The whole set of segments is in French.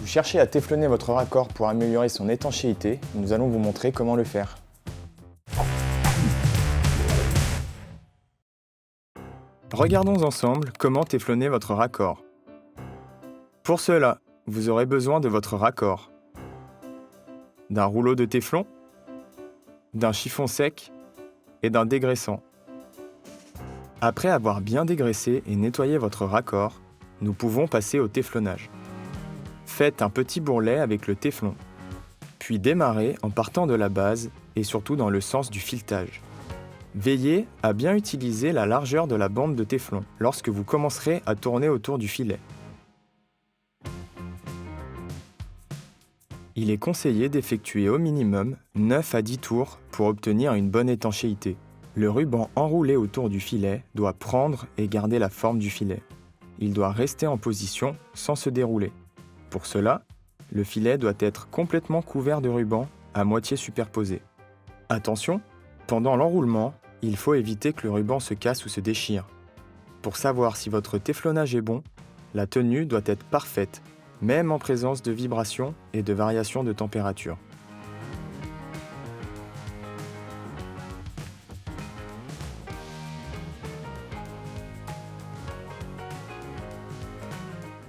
Vous cherchez à téflonner votre raccord pour améliorer son étanchéité, nous allons vous montrer comment le faire. Regardons ensemble comment téflonner votre raccord. Pour cela, vous aurez besoin de votre raccord, d'un rouleau de téflon, d'un chiffon sec et d'un dégraissant. Après avoir bien dégraissé et nettoyé votre raccord, nous pouvons passer au téflonnage. Faites un petit bourrelet avec le téflon, puis démarrez en partant de la base et surtout dans le sens du filetage. Veillez à bien utiliser la largeur de la bande de téflon lorsque vous commencerez à tourner autour du filet. Il est conseillé d'effectuer au minimum 9 à 10 tours pour obtenir une bonne étanchéité. Le ruban enroulé autour du filet doit prendre et garder la forme du filet. Il doit rester en position sans se dérouler. Pour cela, le filet doit être complètement couvert de ruban à moitié superposé. Attention, pendant l'enroulement, il faut éviter que le ruban se casse ou se déchire. Pour savoir si votre téflonnage est bon, la tenue doit être parfaite, même en présence de vibrations et de variations de température.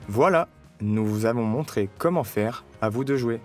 Voilà, nous vous avons montré comment faire, à vous de jouer.